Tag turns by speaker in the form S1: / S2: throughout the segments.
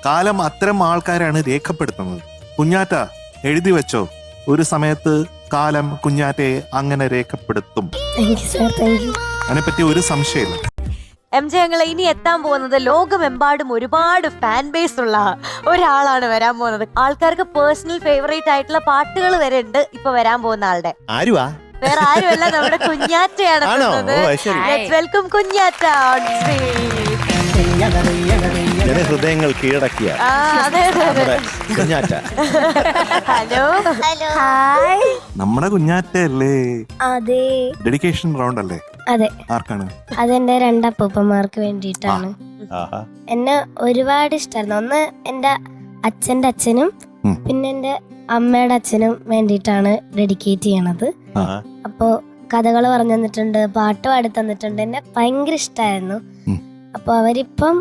S1: കാലം അത്തരം ആൾക്കാരാണ് രേഖപ്പെടുത്തുന്നത്. കുഞ്ഞാറ്റ എഴുതി വെച്ചോ, ഒരു സമയത്ത് കാലം കുഞ്ഞാറ്റയെ അങ്ങനെ രേഖപ്പെടുത്തും. അതിനെപ്പറ്റി ഒരു സംശയമില്ല.
S2: MJ ഞങ്ങൾ ഇനി എത്താൻ പോകുന്നത് ലോകമെമ്പാടും ഒരുപാട് ഫാൻ ബേസ് ഉള്ള ഒരാളാണ് വരാൻ പോകുന്നത്. ആൾക്കാർക്ക് പേഴ്സണൽ ഫേവറേറ്റ് ആയിട്ടുള്ള പാട്ടുകൾ വരെ ഉണ്ട് ഇപ്പൊ വരാൻ പോകുന്ന ആളുടെ.
S3: ആരുവാ?
S2: വേറെ ആരുമല്ല, നമ്മുടെ കുഞ്ഞാറ്റയാണ്. Welcome Kunjatta on stage.
S3: ഹൃദയങ്ങൾ കീഴടക്കിയ കുഞ്ഞാറ്റ.
S2: Hello
S4: hi.
S1: നമ്മുടെ കുഞ്ഞാറ്റയല്ലേ?
S4: അതെ.
S1: ഡെഡിക്കേഷൻ റൗണ്ട് അല്ലേ?
S4: അതെ.
S1: ആർക്കാണ്?
S4: അതെന്റെ രണ്ടപ്പൂപ്പന്മാർക്ക് വേണ്ടിയിട്ടാണ്. എന്നെ ഒരുപാട് ഇഷ്ടമായിരുന്നു. ഒന്ന് എന്റെ അച്ഛന്റെ അച്ഛനും പിന്നെ എന്റെ അമ്മയുടെ അച്ഛനും വേണ്ടിയിട്ടാണ് ഡെഡിക്കേറ്റ് ചെയ്യണത്. അപ്പോ കഥകൾ പറഞ്ഞു തന്നിട്ടുണ്ട്, പാട്ട് പാടി തന്നിട്ടുണ്ട്. എന്നെ ഭയങ്കര ഇഷ്ടമായിരുന്നു. അപ്പൊ അവരിപ്പം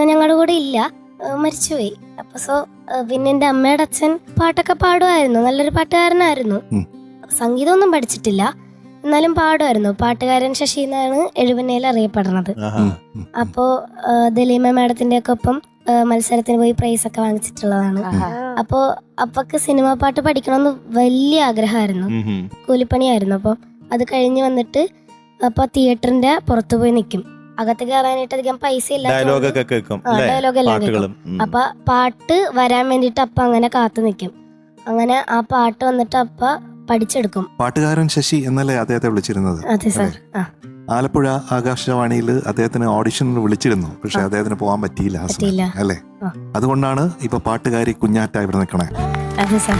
S4: ഞങ്ങളുടെ കൂടെ ഇല്ല, മരിച്ചുപോയി. അപ്പൊ പിന്നെ എന്റെ അമ്മയുടെ അച്ഛൻ പാട്ടൊക്കെ പാടുമായിരുന്നു, നല്ലൊരു പാട്ടുകാരനായിരുന്നു. സംഗീതമൊന്നും പഠിച്ചിട്ടില്ല, എന്നാലും പാടുമായിരുന്നു. പാട്ടുകാരൻ ശശി എന്നാണ് എഴുപന്നയിൽ അറിയപ്പെടുന്നത്. അപ്പോ ദലീമ മാഡത്തിന്റെ ഒക്കെ ഒപ്പം മത്സരത്തിന് പോയി പ്രൈസ് ഒക്കെ വാങ്ങിച്ചിട്ടുള്ളതാണ്. അപ്പോ അപ്പൊക്ക് സിനിമാ പാട്ട് പഠിക്കണമെന്ന് വലിയ ആഗ്രഹമായിരുന്നു. കൂലിപ്പണിയായിരുന്നു. അപ്പൊ അത് കഴിഞ്ഞ് വന്നിട്ട് അപ്പൊ തിയേറ്ററിന്റെ പുറത്തു പോയി നിൽക്കും. അകത്ത് കയറാനായിട്ട് അധികം പൈസ ഇല്ല, ഡയലോഗ് എല്ലാം കേൾക്കും. അപ്പൊ പാട്ട് വരാൻ വേണ്ടിട്ട് അപ്പ അങ്ങനെ കാത്തു നിൽക്കും. അങ്ങനെ ആ പാട്ട് വന്നിട്ട് അപ്പ പഠിച്ചെടുക്കും.
S1: പാട്ടുകാരൻ ശശി എന്നല്ലേ അദ്ദേഹത്തെ വിളിച്ചിരുന്നത്?
S4: അതെ സാർ.
S1: ആലപ്പുഴ ആകാശവാണിയിൽ അദ്ദേഹത്തിന് ഓഡിഷനിൽ വിളിച്ചിരുന്നു, പക്ഷെ അദ്ദേഹത്തിന് പോകാൻ പറ്റിയില്ല അല്ലേ? അതുകൊണ്ടാണ് ഇപ്പൊ പാട്ടുകാരി കുഞ്ഞാറ്റ ഇവിടെ നിൽക്കണേ.
S4: അതെ സാർ.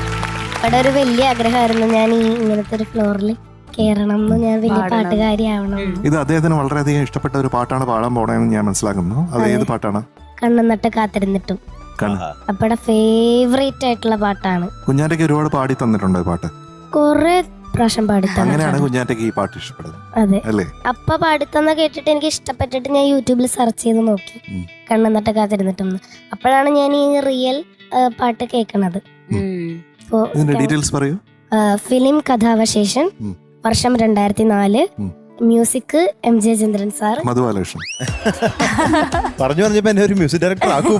S4: അവിടെ ഒരു വലിയ ആഗ്രഹമായിരുന്നു ഞാൻ ഈ ഇങ്ങനത്തെ ഒരു ഫ്ലോറിൽ കേറണം, ഞാൻ വലിയ പാട്ടുകാരി ആവണം.
S1: ഇത് അദ്ദേഹത്തിന് വളരെയധികം ഇഷ്ടപ്പെട്ട ഒരു പാട്ടാണ് പാടാൻ പോണെന്ന് ഞാൻ മനസ്സിലാക്കുന്നു. അത് ഏത് പാട്ടാണ്?
S4: കണ്ണും നട്ട് കാത്തിരുന്നിട്ടും. അപ്പടെ ഫേവറേറ്റ് ആയിട്ടുള്ള പാട്ടാണ്.
S1: കുഞ്ഞാറ്റയ്ക്ക് ഒരുപാട് പാടി തന്നിട്ടുണ്ടോ പാട്ട്?
S4: കൊറേ പ്രാവശ്യം പാടിത്തന്നെ.
S1: അങ്ങനെയാണ് കുഞ്ഞാറ്റയ്ക്ക് ഈ പാട്ട് ഇഷ്ടപ്പെടുന്നത്.
S4: അതെ
S1: അല്ലേ?
S4: അപ്പ പാടിത്തന്ന കേട്ടിട്ട് എനിക്ക് ഇഷ്ടപ്പെട്ടിട്ട് ഞാൻ യൂട്യൂബിൽ സെർച്ച് ചെയ്ത് നോക്കി കണ്ണും നട്ട് കാത്തിരുന്നിട്ടും. അപ്പോഴാണ് ഞാൻ ഈ റിയൽ പാട്ട് കേൾക്കണത്.
S1: ഡീറ്റെയിൽസ് പറയൂ.
S4: ഫിലിം കഥാവശേഷൻ, വർഷം 2004, മ്യൂസിക് MJ ചന്ദ്രൻ സാർ,
S1: മധുബാലകൃഷ്ണൻ.
S3: പറഞ്ഞു പറഞ്ഞപ്പോ എന്നെ ഒരു മ്യൂസിക് ഡയറക്ടർ ആക്കും.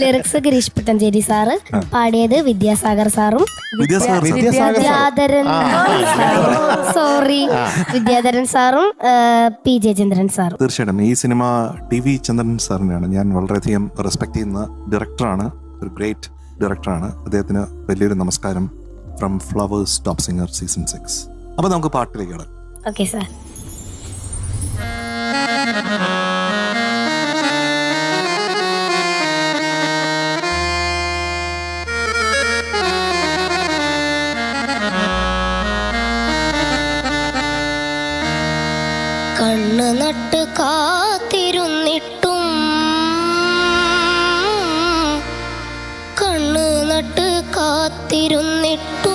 S4: ലിറിക്സ് ഗിരീഷ് പുത്തഞ്ചേരി സാറ്, പാടിയത് വിദ്യാസാഗർ സാറും വിദ്യാധരൻ സാറും PJ ചന്ദ്രൻ സാറും.
S1: തീർച്ചയായിട്ടും ഈ സിനിമ TV ചന്ദ്രൻ സാറിനെയാണ് ഞാൻ വളരെയധികം റെസ്പെക്ട് ചെയ്യുന്ന ഡയറക്ടറാണ്, ഒരു ഗ്രേറ്റ് ഡയറക്ടറാണ്. അദ്ദേഹത്തിന് വലിയൊരു നമസ്കാരം from flowers top singer season 6. അപ്പൊ നമുക്ക് പാട്ടിലേക്ക് കിടക്കാം.
S4: Okay sir. കണ്ണ് നട്ട് കാത്തിരുന്നിട്ടും കണ്ണ് നട്ട് കാത്തിരുന്നിട്ടും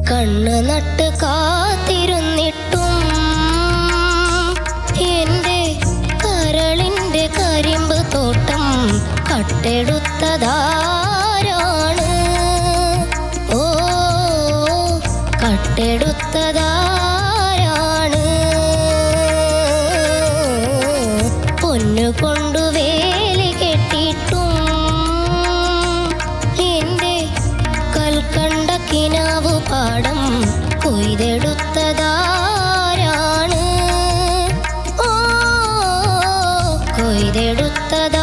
S4: കണ്ണ് നട്ട് കാത്തിരുന്നിട്ടും എന്റെ കരളിന്റെ കരിമ്പ് തോട്ടം കട്ടെടുത്തതാരാണ്? ഓ കട്ടെടുത്തതാരാണ്? പൊന്നു കൊണ്ടു വേലി കെട്ടിയിട്ടും എന്റെ കൽക്കണ്ട കിനാവു പാടം കൊയ്തെടുത്തതാരാണ്? ഓ കൊയ്തെടുത്തതാരാണ്?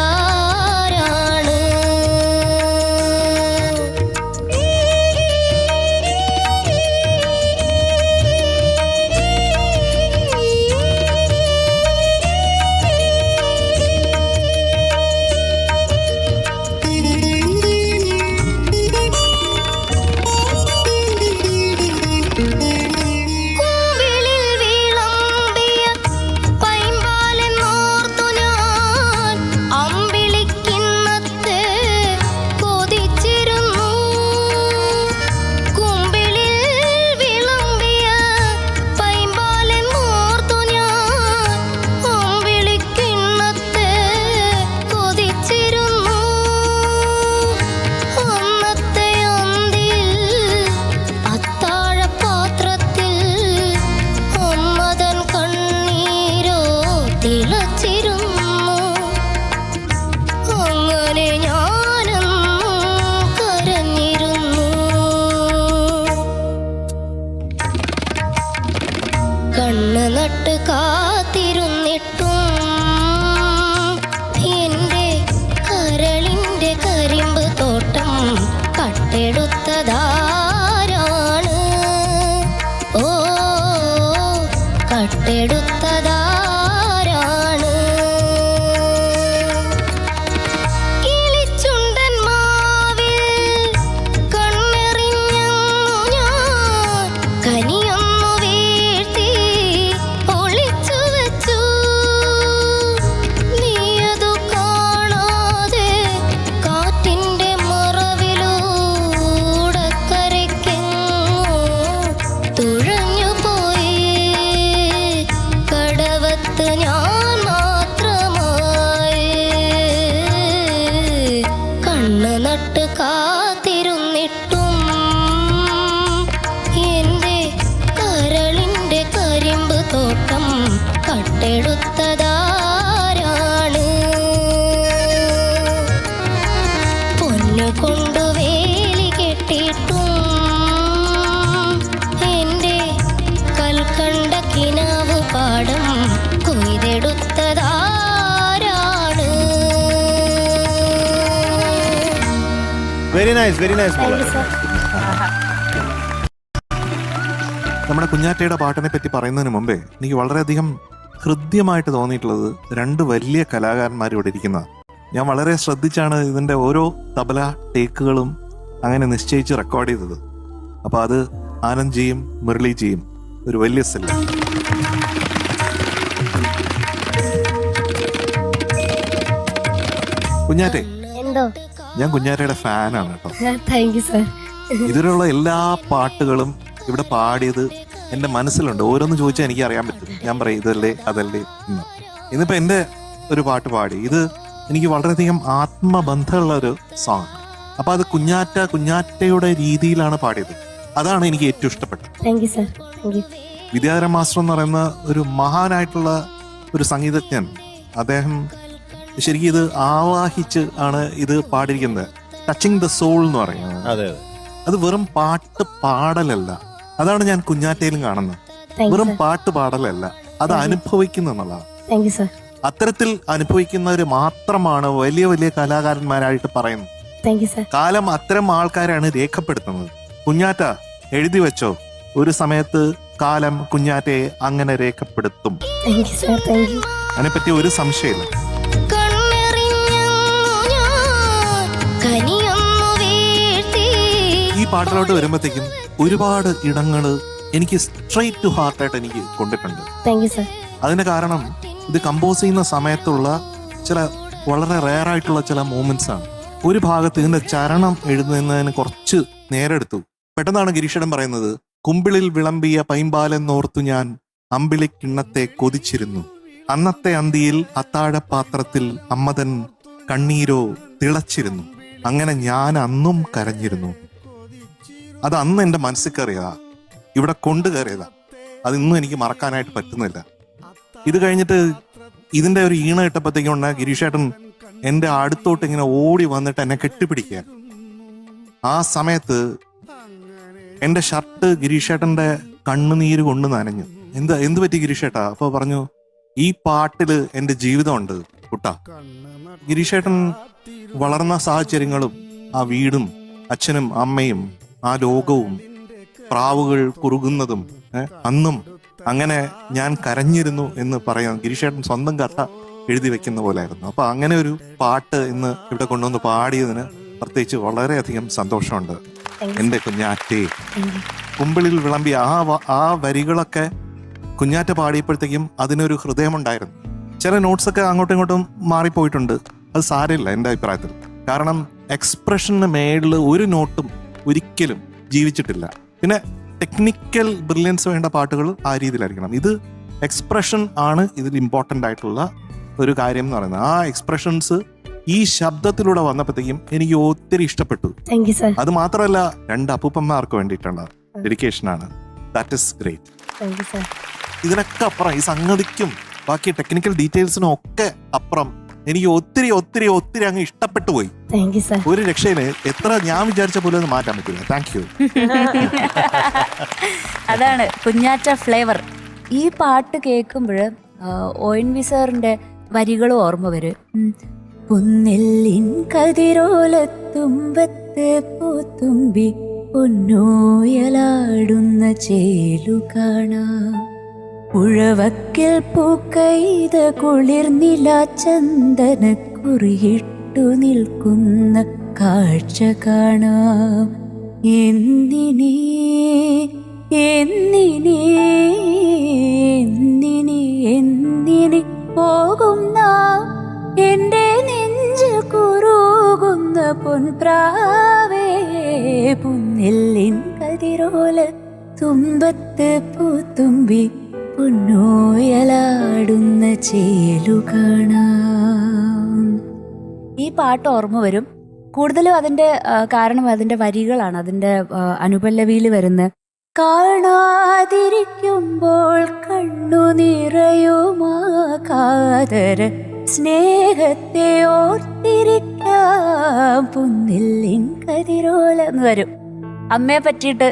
S4: കണ്ണ് നട്ട് കാത്തിരുന്നിട്ടും എന്റെ കരളിന്റെ കരിമ്പ് തോട്ടം കട്ടെടുത്തതാരാണ്? ഓ കട്ടെടുത്തതാരാണ്? കിളിച്ചുണ്ടൻ മാവിൽ കണ്ണെറിഞ്ഞു ഞാൻ കനിയൊന്നു വീഴ്ത്തി ഒളിച്ചു വെച്ചു. നീയതു കാണാതെ കാറ്റിന്റെ മറവിലൂടെ കരയ്ക്കെങ്ങോ തുഴഞ്ഞു പോയി. കടവത്ത് ഞാൻ മാത്രമായി കണ്ണ് നട്ട് കാത്തിരുന്നിട്ടും എന്റെ കരളിന്റെ കരിമ്പ് തോട്ടം കട്ടെടുത്തതാരാണ്? പൊന്നു കൊണ്ടു വേലി കെട്ടിയിട്ടും എന്റെ കൽക്കണ്ട കിനാവ് പാടം കൊയ്തെടുത്തതാരാണ്?
S3: വെരി നൈസ് മോളെ.
S1: നമ്മുടെ കുഞ്ഞാറ്റയുടെ പാട്ടിനെ പറ്റി പറയുന്നതിന് മുമ്പേ എനിക്ക് വളരെയധികം ഹൃദ്യമായിട്ട് തോന്നിയിട്ടുള്ളത് രണ്ട് വലിയ കലാകാരന്മാർ ഇവിടെ ഇരിക്കുന്ന. ഞാൻ വളരെ ശ്രദ്ധിച്ചാണ് ഇതിൻ്റെ ഓരോ തബല ടേക്കുകളും അങ്ങനെ നിശ്ചയിച്ച് റെക്കോർഡ് ചെയ്തത്. അപ്പോൾ അത് ആനന്ദ്ജിയും മുരളിജിയും ഒരു വലിയ സെല്ല്. കുഞ്ഞാറ്റെ,
S4: എന്തോ
S1: ഞാൻ കുഞ്ഞാറ്റയുടെ ഫാനാണ് കേട്ടോ.
S4: Thank you sir.
S1: ഇതിലുള്ള എല്ലാ പാട്ടുകളും ഇവിടെ പാടിയത് എൻ്റെ മനസ്സിലുണ്ട്. ഓരോന്ന് ചോദിച്ചാൽ എനിക്ക് അറിയാൻ പറ്റും. ഞാൻ പറയും ഇതല്ലേ അതല്ലേ എന്ന്. ഇന്നിപ്പോൾ എൻ്റെ ഒരു പാട്ട് പാടി. ഇത് എനിക്ക് വളരെയധികം ആത്മബന്ധമുള്ള ഒരു സോങ്. അപ്പോൾ അത് കുഞ്ഞാറ്റയുടെ രീതിയിലാണ് പാടിയത്. അതാണ് എനിക്ക് ഏറ്റവും ഇഷ്ടപ്പെട്ടത്.
S4: Thank you sir. Thank you.
S1: Vidyadharan master എന്ന് പറയുന്ന ഒരു മഹാനായിട്ടുള്ള ഒരു സംഗീതജ്ഞൻ. അദ്ദേഹം ശരിക്കും ഇത് ആവാഹിച്ച് ആണ് ഇത് പാടിയിരിക്കുന്നത്. ടച്ചിങ് ദ സോൾ എന്ന് പറയുന്നത്.
S3: അതെ അതെ.
S1: അത് വെറും പാട്ട് പാടലല്ല. അതാണ് ഞാൻ കുഞ്ഞാറ്റയിലും കാണുന്നത്. വെറും പാട്ട് പാടലല്ല, അത് അനുഭവിക്കുന്നു എന്നുള്ളതാണ്.
S4: Thank you sir.
S1: അത്തരത്തിൽ അനുഭവിക്കുന്നവര് മാത്രമാണ് വലിയ വലിയ കലാകാരന്മാരായിട്ട് പറയുന്നത്.
S4: Thank you sir.
S1: കാലം അത്തരം ആൾക്കാരാണ് രേഖപ്പെടുത്തുന്നത്. കുഞ്ഞാറ്റ എഴുതി വെച്ചോ, ഒരു സമയത്ത് കാലം കുഞ്ഞാറ്റയെ അങ്ങനെ രേഖപ്പെടുത്തും.
S4: Thank you sir. Thank you.
S1: അതിനെപ്പറ്റി ഒരു സംശയമില്ല. ഈ പാട്ടിലോട്ട് വരുമ്പോഴത്തേക്കും ഒരുപാട് ഇടങ്ങള് എനിക്ക് സ്ട്രെയിറ്റ് ടു ഹാർട്ടായിട്ട് എനിക്ക് കൊണ്ടിട്ടുണ്ട്.
S4: Thank you sir.
S1: അതിന്റെ കാരണം ഇത് കമ്പോസ് ചെയ്യുന്ന സമയത്തുള്ള ചില വളരെ റെയർ ആയിട്ടുള്ള ചില മൂമെന്റ്സ് ആണ്. ഒരു ഭാഗത്ത് ഇതിന്റെ ചരണം എഴുതുന്നതിന് കുറച്ച് നേരെടുത്തു. പെട്ടെന്നാണ് ഗിരീഷേട്ടൻ പറയുന്നത്, കുമ്പിളിൽ വിളമ്പിയ പൈമ്പാലെന്നോർത്തു ഞാൻ അമ്പിളിക്കിണ്ണത്തെ കൊതിച്ചിരുന്നു. അന്നത്തെ അന്തിയിൽ അത്താഴപാത്രത്തിൽ അമ്മതൻ കണ്ണീരോ തിളച്ചിരുന്നു. അങ്ങനെ ഞാൻ അന്നും കരഞ്ഞിരുന്നു. അത് അന്ന് എൻ്റെ മനസ്സിൽ കയറിയതാ, ഇവിടെ കൊണ്ടു കയറിയതാ. അതിന്നും എനിക്ക് മറക്കാനായിട്ട് പറ്റുന്നില്ല. ഇത് കഴിഞ്ഞിട്ട് ഇതിന്റെ ഒരു ഈണ ഇട്ടപ്പോഴത്തേക്കും ഉണ്ട് ഗിരീഷേട്ടൻ എൻ്റെ അടുത്തോട്ട് ഇങ്ങനെ ഓടി വന്നിട്ട് എന്നെ കെട്ടിപ്പിടിക്കുക. ആ സമയത്ത് എൻ്റെ ഷർട്ട് ഗിരീഷേട്ടന്റെ കണ്ണുനീര് കൊണ്ട് നനഞ്ഞു. എന്ത് പറ്റി ഗിരീഷേട്ടാ? അപ്പൊ പറഞ്ഞു, ഈ പാട്ടില് എൻ്റെ ജീവിതമുണ്ട് കുട്ടാ. ഗിരീഷേട്ടൻ വളർന്ന സാഹചര്യങ്ങളും ആ വീടും അച്ഛനും അമ്മയും ആ ലോകവും പ്രാവുകൾ കുറുകുന്നതും അന്നും അങ്ങനെ ഞാൻ കരഞ്ഞിരുന്നു എന്ന് പറയാം. ഗിരീഷേട്ടൻ സ്വന്തം കഥ എഴുതി വെക്കുന്ന പോലെയായിരുന്നു. അപ്പൊ അങ്ങനെ ഒരു പാട്ട് ഇന്ന് ഇവിടെ കൊണ്ടുവന്ന് പാടിയതിന് പ്രത്യേകിച്ച് വളരെയധികം സന്തോഷമുണ്ട്. എൻ്റെ കുഞ്ഞാറ്റേ, കുമ്പിളിൽ വിളമ്പിയ ആ വരികളൊക്കെ കുഞ്ഞാറ്റ പാടിയപ്പോഴത്തേക്കും അതിനൊരു ഹൃദയമുണ്ടായിരുന്നു. ചില നോട്ട്സൊക്കെ അങ്ങോട്ടും ഇങ്ങോട്ടും മാറിപ്പോയിട്ടുണ്ട്. അത് സാരമില്ല എൻ്റെ അഭിപ്രായത്തിൽ. കാരണം എക്സ്പ്രഷന് മേളിൽ ഒരു നോട്ടും ഒരിക്കലും ജീവിച്ചിട്ടില്ല. പിന്നെ ടെക്നിക്കൽ ബ്രില്യൻസ് വേണ്ട പാട്ടുകൾ ആ രീതിയിലായിരിക്കണം. ഇത് എക്സ്പ്രഷൻ ആണ് ഇതിൽ ഇമ്പോർട്ടൻ്റ് ആയിട്ടുള്ള ഒരു കാര്യം എന്ന് പറയുന്നത്. ആ എക്സ്പ്രഷൻസ് ഈ ശബ്ദത്തിലൂടെ വന്നപ്പോഴത്തേക്കും എനിക്ക് ഒത്തിരി ഇഷ്ടപ്പെട്ടു. അത് മാത്രമല്ല, രണ്ട് അപ്പൂപ്പന്മാർക്ക് വേണ്ടിയിട്ടുള്ള ഡെഡിക്കേഷനാണ്. That is great. ഇതിനൊക്കെ അപ്പുറം, ഈ സംഗതിക്കും ബാക്കി ടെക്നിക്കൽ ഡീറ്റെയിൽസിനും ഒക്കെ അപ്പുറം എനിക്ക് ഒത്തിരി ഒത്തിരി ഒത്തിരി അങ്ങ് ഇഷ്ടപ്പെട്ടു പോയി. ഒരു രക്ഷയില് എത്ര ഞാൻ വിചാരിച്ച പോലെ ഒന്ന് മാറ്റാൻ പറ്റില്ല. Thank you.
S5: അതാണ് കുഞ്ഞാറ്റ ഫ്ലേവർ. ഈ പാട്ട് കേൾക്കുമ്പോൾ ONV സാറിന്റെ വരികൾ ഓർമ്മ വരും. പുന്നെല്ലിൻ കതിരോലത്തുമ്പത്ത് പൂത്തുമ്പി പൊന്നോയലാടുന്ന ചേലു കാണാം, പുഴവക്കിൽ പൂക്കൈത കുളിർനില ചന്ദന കുറിയിട്ടു നിൽക്കുന്ന കാഴ്ച കാണാം. എന്തിനേ എന്തിനേ എന്തിനേ എന്തിനേ പോകും നാം എന്റെ നെഞ്ചിൽ കുറുകുന്ന പൊൻപ്രാവേ, പുന്നെല്ലിൻ കതിരോല തുമ്പത്ത് പൂത്തുമ്പി പൊന്നോയലാടുന്ന ചേലു കാണാം. ഈ പാട്ട് ഓർമ്മ വരും. കൂടുതലും അതിന്റെ കാരണം അതിന്റെ വരികളാണ്. അതിന്റെ അനുപല്ലവിയിൽ വരുന്ന കാണാതിരിക്കുമ്പോൾ കണ്ണു നിറയുമാ കാതര സ്നേഹത്തെ ഓർത്തിരിക്കാം, പുന്നെല്ലിൻ കതിരോല എന്ന് വരും. അമ്മയെ പറ്റിയിട്ട്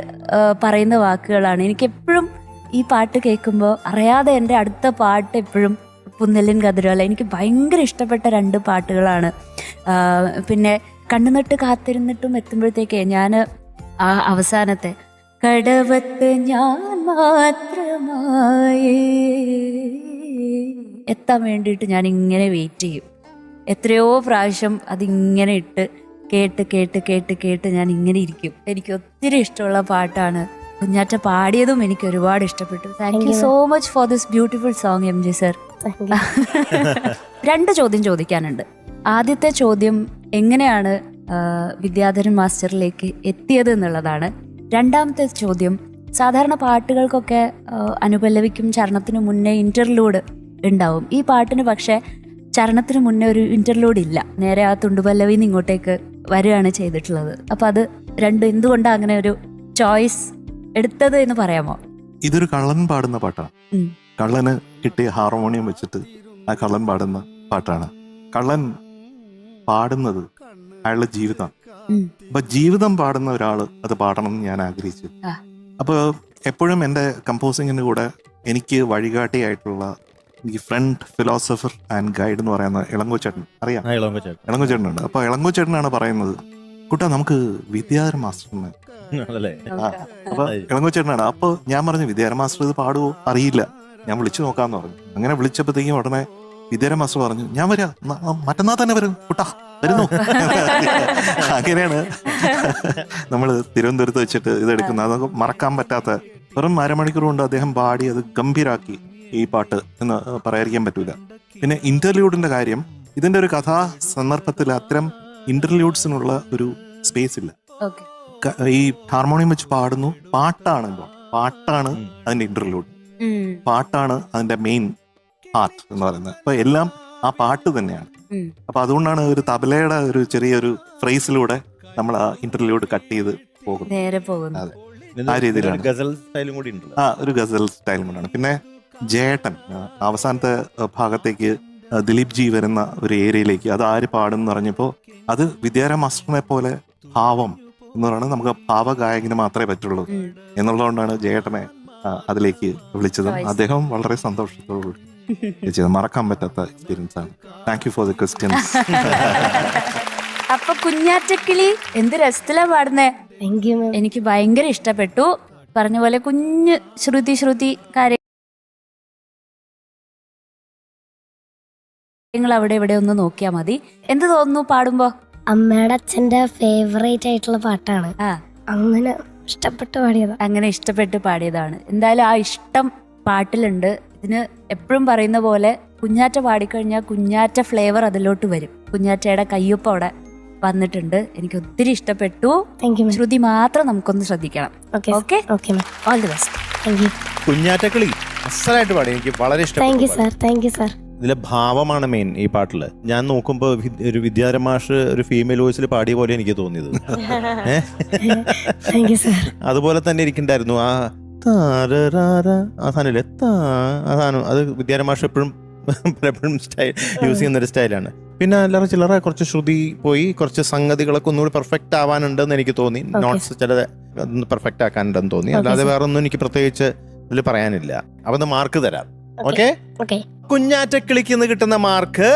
S5: പറയുന്ന വാക്കുകളാണ്. എനിക്കെപ്പോഴും ഈ പാട്ട് കേൾക്കുമ്പോൾ അറിയാതെ എൻ്റെ അടുത്ത പാട്ട് എപ്പോഴും പുന്നെല്ലിൻ കതിരോല. എനിക്ക് ഭയങ്കര ഇഷ്ടപ്പെട്ട 2 പാട്ടുകളാണ്. പിന്നെ കണ്ണുനട്ട് കാത്തിരുന്നിട്ടും എത്തുമ്പോഴത്തേക്ക് ഞാൻ ആ അവസാനത്തെ കടവത്ത് ഞാൻ മാത്രമായി എത്താൻ വേണ്ടിയിട്ട് ഞാൻ ഇങ്ങനെ വെയിറ്റ് ചെയ്യും. എത്രയോ പ്രാവശ്യം അതിങ്ങനെ ഇട്ട് കേട്ട് കേട്ട് കേട്ട് കേട്ട് ഞാൻ ഇങ്ങനെ ഇരിക്കും. എനിക്ക് ഒത്തിരി ഇഷ്ടമുള്ള പാട്ടാണ്. കുഞ്ഞാറ്റ പാടിയതും എനിക്ക് ഒരുപാട് ഇഷ്ടപ്പെട്ടു. Thank you so much for this beautiful song MG sir. 2 ചോദ്യം ചോദിക്കാനുണ്ട്. ആദ്യത്തെ ചോദ്യം എങ്ങനെയാണ് വിദ്യാധരൻ മാസ്റ്ററിലേക്ക് എത്തിയത് എന്നുള്ളതാണ്. രണ്ടാമത്തെ ചോദ്യം, സാധാരണ പാട്ടുകൾക്കൊക്കെ അനുപല്ലവിക്കും ചരണത്തിനു മുന്നേ ഇന്റർലൂഡ് ഉണ്ടാവും. ഈ പാട്ടിന് പക്ഷേ ചരണത്തിന് മുന്നേ ഒരു ഇന്റർലൂഡ് ഇല്ല. നേരെ ആ തുണ്ടുപല്ലവിന്ന് ഇങ്ങോട്ടേക്ക് വരികയാണ് ചെയ്തിട്ടുള്ളത്. അപ്പൊ അത് രണ്ടും എന്തുകൊണ്ടാണ് അങ്ങനെ ഒരു ചോയ്സ് എടുത്തത് എന്ന് പറയാമോ?
S1: ഇതൊരു കള്ളൻ പാടുന്ന പാട്ടാണ്. കള്ളന് കിട്ടിയ ഹാർമോണിയം വെച്ചിട്ട് ആ കള്ളൻ പാടുന്ന പാട്ടാണ്. കള്ളൻ പാടുന്നത് അയാളുടെ ജീവിതം. അപ്പൊ ജീവിതം പാടുന്ന ഒരാള് അത് പാടണം എന്ന് ഞാൻ ആഗ്രഹിച്ചു. അപ്പൊ എപ്പോഴും എൻ്റെ കമ്പോസിങ്ങിന്റെ കൂടെ എനിക്ക് വഴികാട്ടിയായിട്ടുള്ള ഈ ഫ്രണ്ട് ഫിലോസഫർ ആൻഡ് ഗൈഡ് എന്ന് പറയുന്ന ഇളങ്കോച്ചേട്ടൻ അറിയാം. ഇളങ്കോച്ചേട്ടനുണ്ട്. അപ്പൊ ഇളങ്കോച്ചേട്ടനാണ് പറയുന്നത്, കുട്ടാ നമുക്ക് വിദ്യാധരൻ മാസ്റ്ററിന്. അപ്പൊ ഇളങ്കോച്ചേട്ടനാണ്. അപ്പൊ ഞാൻ പറഞ്ഞു, വിദ്യാധരൻ മാസ്റ്റർ ഇത് പാടുവോ അറിയില്ല, ഞാൻ വിളിച്ചു നോക്കാന്ന് പറഞ്ഞു. അങ്ങനെ വിളിച്ചപ്പോഴത്തേക്കും ഉടനെ വിദ്യാധരൻ മാസ്റ്റർ പറഞ്ഞു, ഞാൻ വരാം, മറ്റന്നാ തന്നെ വരും കുട്ടാ, വരുന്നു. അങ്ങനെയാണ് നമ്മൾ തിരുവനന്തപുരത്ത് വെച്ചിട്ട് ഇതെടുക്കുന്നത്. അതൊക്കെ മറക്കാൻ പറ്റാത്ത, വെറും അരമണിക്കൂർ കൊണ്ട് അദ്ദേഹം പാടി അത് ഗംഭീരാക്കി ഈ പാട്ട് എന്ന് പറയാതിരിക്കാൻ പറ്റൂല. പിന്നെ ഇന്റർലൂഡിന്റെ കാര്യം, ഇതിന്റെ ഒരു കഥാ സന്ദർഭത്തിൽ അത്തരം ഇന്റർലൂഡ്സിനുള്ള ഒരു സ്പേസ് ഇല്ല. ഈ ഹാർമോണിയം വെച്ച് പാടുന്നു, പാട്ടാണല്ലോ, പാട്ടാണ് അതിന്റെ ഇന്റർലൂഡ്, പാട്ടാണ് അതിന്റെ മെയിൻ ആർട്ട് എന്ന് പറയുന്നത്. അപ്പൊ എല്ലാം ആ പാട്ട് തന്നെയാണ്. അപ്പൊ അതുകൊണ്ടാണ് ഒരു തബലയുടെ ഒരു ചെറിയൊരു ഫ്രേസിലൂടെ നമ്മൾ ആ ഇന്റർലൂഡ് കട്ട് ചെയ്ത് പോകുന്നത്. ആ രീതിയിലാണ് ഒരു ഗസൽ സ്റ്റൈലും കൂടാണ്. പിന്നെ ജേട്ടൻ അവസാനത്തെ ഭാഗത്തേക്ക് ദിലീപ് ജി വരുന്ന ഒരു ഏരിയയിലേക്ക് അത് ആര് പാടും പറഞ്ഞപ്പോ അത് വിദ്യാധരൻ മാസ്റ്ററിനെ പോലെ ഭാവം എന്ന് പറയുന്നത് നമുക്ക് ഭാവഗായകന് മാത്രമേ പറ്റുള്ളൂ എന്നുള്ളതുകൊണ്ടാണ് ജേട്ടനെ അതിലേക്ക് വിളിച്ചത്. അദ്ദേഹം വളരെ സന്തോഷത്തോടു മറക്കാൻ പറ്റാത്ത എക്സ്പീരിയൻസ് ആണ്. Thank you for the questions.
S5: അപ്പൊ കുഞ്ഞാറ്റക്കിളി എന്ത് രസത്തിലാ പാടുന്നേ. എനിക്ക് ഭയങ്കര ഇഷ്ടപ്പെട്ടു. പറഞ്ഞ പോലെ കുഞ്ഞ് ശ്രുതി കാര്യങ്ങൾ അവിടെ ഇവിടെ ഒന്ന് നോക്കിയാ മതി. എന്ത് തോന്നുന്നു പാടുമ്പോ?
S4: അമ്മയുടെ അച്ഛന്റെ ഫേവറേറ്റ് ആയിട്ടുള്ള പാട്ടാണ്. അങ്ങനെ ഇഷ്ടപ്പെട്ട് പാടിയതാണ്. എന്തായാലും ആ ഇഷ്ടം പാട്ടിലുണ്ട്. ഇതിന് എപ്പോഴും പറയുന്ന പോലെ കുഞ്ഞാറ്റ പാടിക്കഴിഞ്ഞാൽ കുഞ്ഞാറ്റ ഫ്ലേവർ അതിലോട്ട് വരും. കുഞ്ഞാറ്റയുടെ കയ്യൊപ്പം അവിടെ വന്നിട്ടുണ്ട്. എനിക്ക് ഒത്തിരി ഇഷ്ടപ്പെട്ടു. ശ്രുതി മാത്രം നമുക്കൊന്ന് ശ്രദ്ധിക്കണം. Okay, all the best.
S3: കുഞ്ഞാറ്റക്കിളി അസലായിട്ട് പാടി, എനിക്ക് വളരെ ഇഷ്ടപ്പെട്ടു. ഇതിലെ ഭാവമാണ് മെയിൻ ഈ പാട്ടില്. ഞാൻ നോക്കുമ്പോ ഒരു വിദ്യാധരൻ മാഷ് ഒരു ഫീമെയിൽ വോയിസിൽ പാടിയ പോലെ എനിക്ക് തോന്നിയത്. അതുപോലെ തന്നെ ഇരിക്കണ്ടായിരുന്നു ആ സാധനം. ആ സാധനം അത് വിദ്യാധരൻ മാഷ് എപ്പോഴും സ്റ്റൈൽ യൂസ് ചെയ്യുന്ന ഒരു സ്റ്റൈലാണ്. പിന്നെ അല്ലറ ചില്ലറ കുറച്ച് ശ്രുതി പോയി, കുറച്ച് സംഗതികളൊക്കെ ഒന്നുകൂടി പെർഫെക്റ്റ് ആവാനുണ്ടെന്ന് എനിക്ക് തോന്നി. നോട്ട്സ് ചില പെർഫെക്റ്റ് ആക്കാനുണ്ടെന്ന് തോന്നി. അല്ലാതെ വേറെ ഒന്നും എനിക്ക് പ്രത്യേകിച്ച് ഇതിൽ പറയാനില്ല. അപ്പൊ മാർക്ക് തരാം. Okay,
S4: okay.
S3: കുഞ്ഞാറ്റക്കിളിക്ക് നിന്ന് കിട്ടുന്ന മാർക്ക്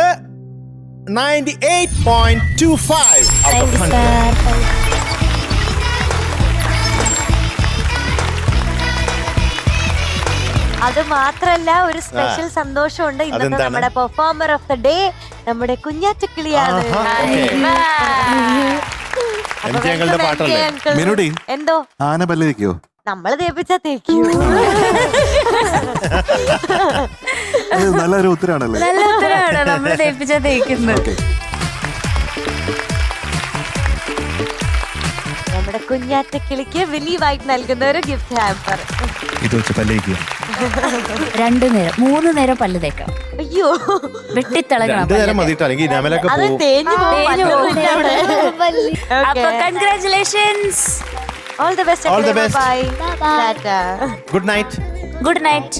S3: 98.25 out of 100.
S2: അത് മാത്രല്ല ഒരു സ്പെഷ്യൽ സന്തോഷമുണ്ട്. ഇന്നത്തെ
S3: അതെന്താണ്?
S2: നമ്മുടെ പെർഫോമർ ഓഫ് ദ ഡേ നമ്മുടെ കുഞ്ഞാറ്റക്കിളിയാണ്.
S3: ആഹാ,
S2: അപ്പൊ
S3: എം ജി അങ്കിളുടെ
S2: welcome,
S3: പാട്ടല്ലേ?
S2: MJ uncle.
S1: മിനുടി
S2: എന്തോ
S1: ആന പല്ലിരിക്കോ?
S2: നമ്മള് തേപ്പിച്ചാ തേക്കൂ.
S1: അത് നല്ലൊരു ഉത്തരാണല്ലേ.
S5: നല്ല ഉത്തരവാണ്, നമ്മൾ തേപ്പിച്ചാ തേക്കുന്നത്.
S1: ഓക്കെ,
S2: നമ്മുടെ കുഞ്ഞാറ്റക്കിളിക്ക് വിലീവായിട്ട് നൽകുന്ന ഒരു ഗിഫ്റ്റ് ഹാമ്പർ.
S1: ഇത് വെച്ച് പല്ലിരിക്കുക.
S5: 2 നേരം 3 നേരം പല്ല് തേക്കാം.
S2: അയ്യോ,
S5: വെട്ടിത്തിളങ്ങണം
S3: 2 നേരം മതിട്ടോ, അല്ലെങ്കിൽ ഇനാമലൊക്കെ
S2: അത്
S3: പോവും.
S2: തേഞ്ഞു
S5: തേഞ്ഞു പോകും. അപ്പൊ
S2: പോകും.
S5: Congratulations.
S2: All the best.
S3: All the best.
S2: Bye. ടാറ്റാ.
S3: Good night.
S5: Good night.